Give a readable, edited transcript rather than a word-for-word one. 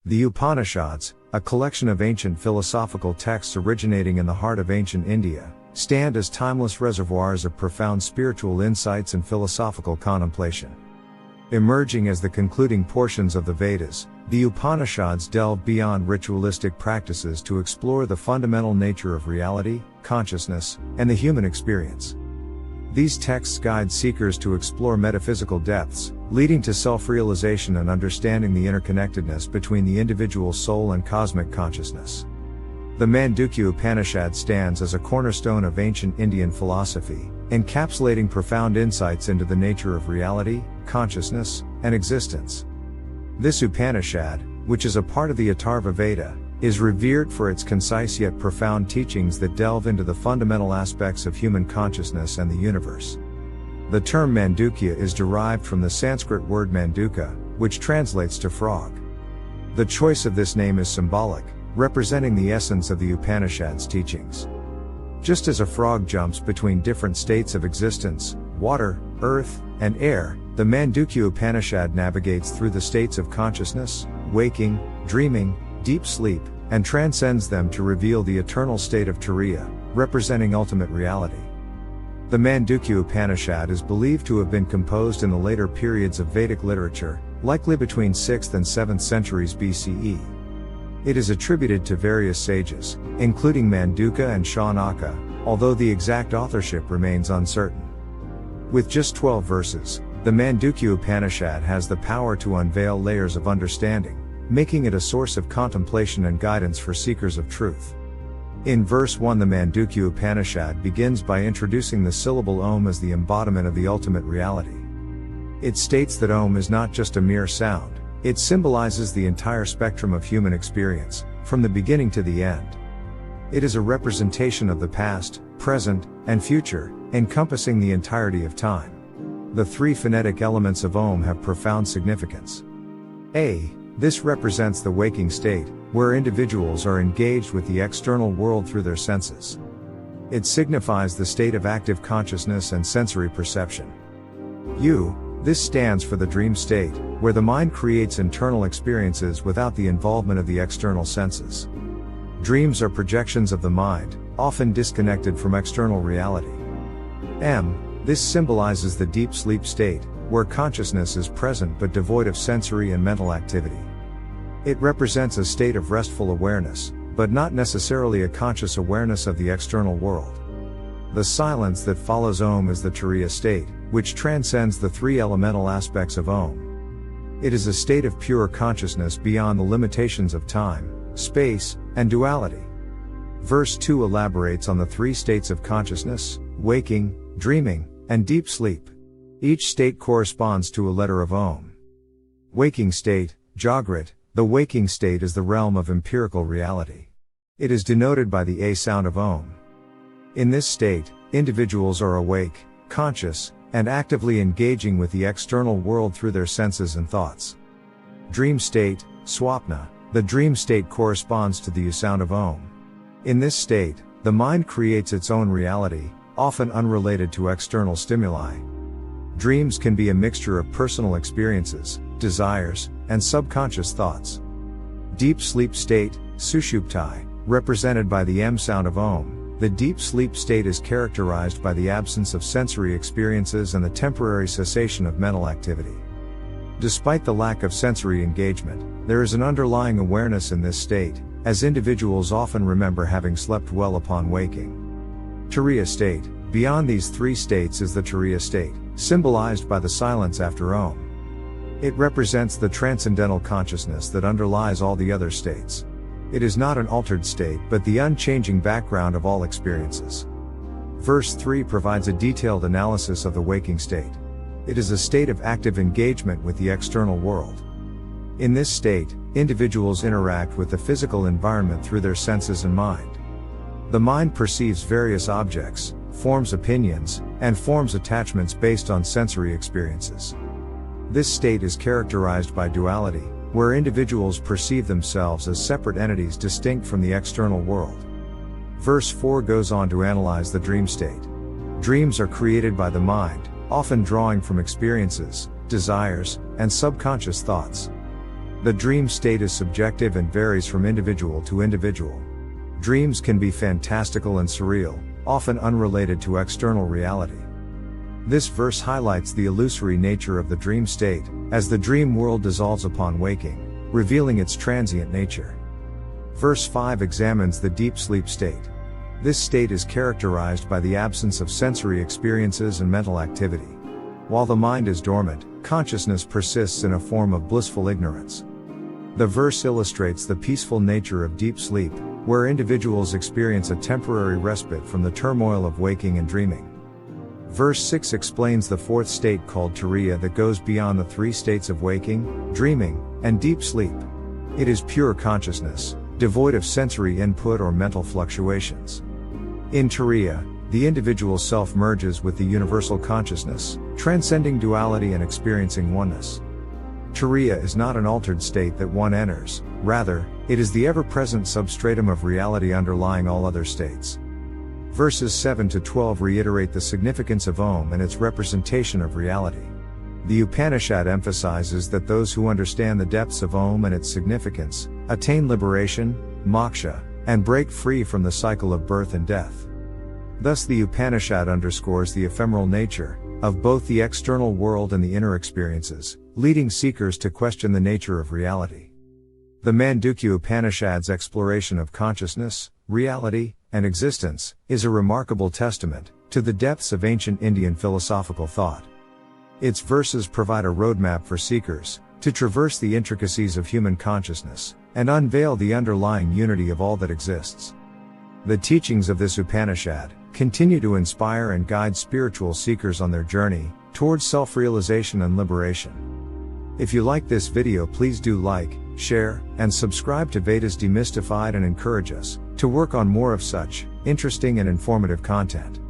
The Upanishads, a collection of ancient philosophical texts originating in the heart of ancient India, stand as timeless reservoirs of profound spiritual insights and philosophical contemplation. Emerging as the concluding portions of the Vedas, the Upanishads delve beyond ritualistic practices to explore the fundamental nature of reality, consciousness, and the human experience. These texts guide seekers to explore metaphysical depths, leading to self-realization and understanding the interconnectedness between the individual soul and cosmic consciousness. The Mandukya Upanishad stands as a cornerstone of ancient Indian philosophy, encapsulating profound insights into the nature of reality, consciousness, and existence. This Upanishad, which is a part of the Atharva Veda, is revered for its concise yet profound teachings that delve into the fundamental aspects of human consciousness and the universe. The term Mandukya is derived from the Sanskrit word manduka, which translates to frog. The choice of this name is symbolic, representing the essence of the Upanishad's teachings. Just as a frog jumps between different states of existence, water, earth, and air, the Mandukya Upanishad navigates through the states of consciousness, waking, dreaming, deep sleep, and transcends them to reveal the eternal state of Turiya, representing ultimate reality. The Mandukya Upanishad is believed to have been composed in the later periods of Vedic literature, likely between 6th and 7th centuries BCE. It is attributed to various sages, including Mandukya and Shaunaka, although the exact authorship remains uncertain. With just 12 verses, the Mandukya Upanishad has the power to unveil layers of understanding, making it a source of contemplation and guidance for seekers of truth. In verse 1, the Mandukya Upanishad begins by introducing the syllable Om as the embodiment of the ultimate reality. It states that Om is not just a mere sound, it symbolizes the entire spectrum of human experience, from the beginning to the end. It is a representation of the past, present, and future, encompassing the entirety of time. The three phonetic elements of Om have profound significance. A. This represents the waking state, where individuals are engaged with the external world through their senses. It signifies the state of active consciousness and sensory perception. U. This stands for the dream state, where the mind creates internal experiences without the involvement of the external senses. Dreams are projections of the mind, often disconnected from external reality. M. This symbolizes the deep sleep state, where consciousness is present but devoid of sensory and mental activity. It represents a state of restful awareness, but not necessarily a conscious awareness of the external world. The silence that follows Om is the Turiya state, which transcends the three elemental aspects of Om. It is a state of pure consciousness beyond the limitations of time, space, and duality. Verse 2 elaborates on the three states of consciousness: waking, dreaming, and deep sleep. Each state corresponds to a letter of Om. Waking state, Jagrat. The waking state is the realm of empirical reality. It is denoted by the A sound of Om. In this state, individuals are awake, conscious, and actively engaging with the external world through their senses and thoughts. Dream state, Swapna. The dream state corresponds to the U sound of Om. In this state, the mind creates its own reality, often unrelated to external stimuli. Dreams can be a mixture of personal experiences, desires, and subconscious thoughts. Deep sleep state, Sushupti, represented by the M sound of Om. The deep sleep state is characterized by the absence of sensory experiences and the temporary cessation of mental activity. Despite the lack of sensory engagement, there is an underlying awareness in this state, as individuals often remember having slept well upon waking. Turiya state. Beyond these three states is the Turiya state, symbolized by the silence after Om. It represents the transcendental consciousness that underlies all the other states. It is not an altered state but the unchanging background of all experiences. Verse 3 provides a detailed analysis of the waking state. It is a state of active engagement with the external world. In this state, individuals interact with the physical environment through their senses and mind. The mind perceives various objects, forms opinions, and forms attachments based on sensory experiences. This state is characterized by duality, where individuals perceive themselves as separate entities distinct from the external world. Verse 4 goes on to analyze the dream state. Dreams are created by the mind, often drawing from experiences, desires, and subconscious thoughts. The dream state is subjective and varies from individual to individual. Dreams can be fantastical and surreal, often unrelated to external reality. This verse highlights the illusory nature of the dream state, as the dream world dissolves upon waking, revealing its transient nature. Verse 5 examines the deep sleep state. This state is characterized by the absence of sensory experiences and mental activity. While the mind is dormant, consciousness persists in a form of blissful ignorance. The verse illustrates the peaceful nature of deep sleep, where individuals experience a temporary respite from the turmoil of waking and dreaming. Verse 6 explains the fourth state called turiya that goes beyond the three states of waking, dreaming, and deep sleep. It is pure consciousness, devoid of sensory input or mental fluctuations. In turiya, the individual self merges with the universal consciousness, transcending duality and experiencing oneness. Turiya is not an altered state that one enters, rather, it is the ever-present substratum of reality underlying all other states. Verses 7 to 12 reiterate the significance of Om and its representation of reality. The Upanishad emphasizes that those who understand the depths of Om and its significance, attain liberation, moksha, and break free from the cycle of birth and death. Thus the Upanishad underscores the ephemeral nature of both the external world and the inner experiences, leading seekers to question the nature of reality. The Mandukya Upanishad's exploration of consciousness, reality, and existence is a remarkable testament to the depths of ancient Indian philosophical thought. Its verses provide a roadmap for seekers to traverse the intricacies of human consciousness and unveil the underlying unity of all that exists. The teachings of this Upanishad continue to inspire and guide spiritual seekers on their journey towards self-realization and liberation. If you like this video, please do like, share, and subscribe to Vedas Demystified and encourage us to work on more of such interesting and informative content.